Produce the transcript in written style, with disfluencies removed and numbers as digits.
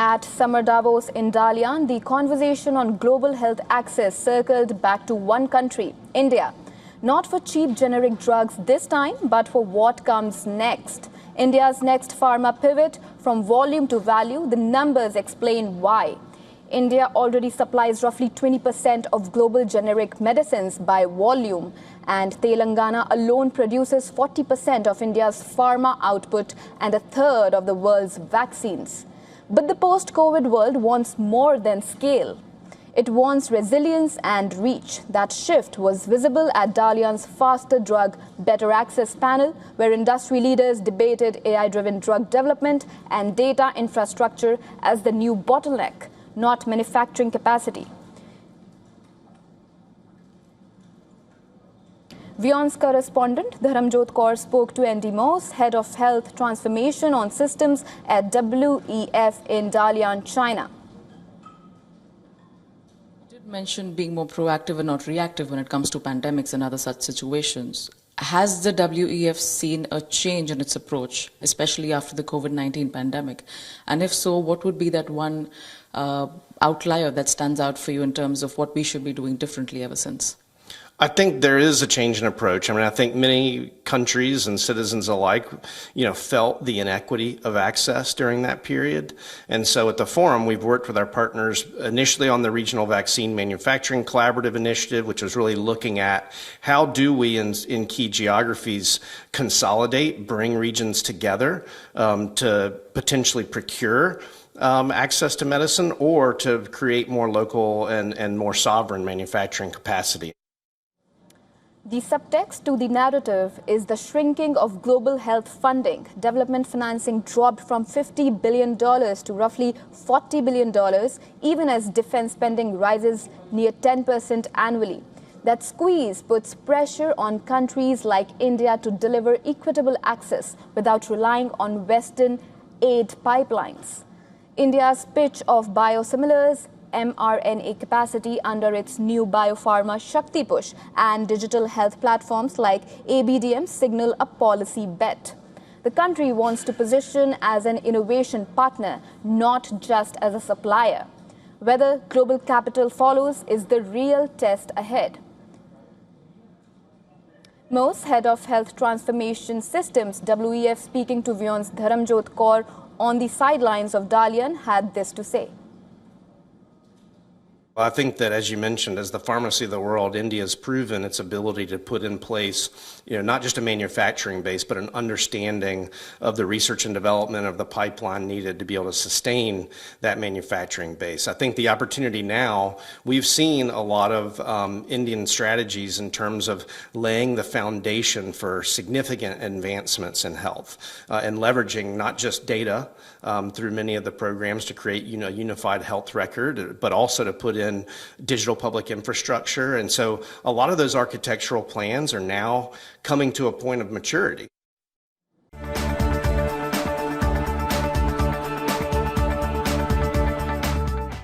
At Summer Davos in Dalian, the conversation on global health access circled back to one country, India. Not for cheap generic drugs this time, but for what comes next. India's next pharma pivot from volume to value, the numbers explain why. India already supplies roughly 20% of global generic medicines by volume, and Telangana alone produces 40% of India's pharma output and a third of the world's vaccines. But the post-COVID world wants more than scale. It wants resilience and reach. That shift was visible at Dalian's Faster Drug, Better Access panel, where industry leaders debated AI-driven drug development and data infrastructure as the new bottleneck, not manufacturing capacity. WION's correspondent Dharamjot Kaur spoke to ND Moss, head of health transformation on systems at WEF in Dalian, China. You did mention being more proactive and not reactive when it comes to pandemics and other such situations. Has the WEF seen a change in its approach, especially after the COVID-19 pandemic? And if so, what would be that one outlier that stands out for you in terms of what we should be doing differently ever since? I think there is a change in approach. I mean, I think many countries and citizens alike, felt the inequity of access during that period. And so at the forum, we've worked with our partners initially on the Regional Vaccine Manufacturing Collaborative Initiative, which was really looking at how do we in key geographies consolidate, bring regions together to potentially procure access to medicine or to create more local and more sovereign manufacturing capacity. The subtext to the narrative is the shrinking of global health funding. Development financing dropped from $50 billion to roughly $40 billion, even as defense spending rises near 10% annually. That squeeze puts pressure on countries like India to deliver equitable access without relying on Western aid pipelines. India's pitch of biosimilars, mRNA capacity under its new biopharma Shakti push and digital health platforms like ABDM signal a policy bet. The country wants to position as an innovation partner, not just as a supplier. Whether global capital follows is the real test ahead. Moss, head of health transformation systems, WEF, speaking to WION's Dharamjot Kaur on the sidelines of Dalian, had this to say. I think that, as you mentioned, as the pharmacy of the world, India has proven its ability to put in place, not just a manufacturing base, but an understanding of the research and development of the pipeline needed to be able to sustain that manufacturing base. I think the opportunity now, we've seen a lot of Indian strategies in terms of laying the foundation for significant advancements in health and leveraging not just data through many of the programs to create unified health record, but also to put in digital public infrastructure. And so a lot of those architectural plans are now coming to a point of maturity.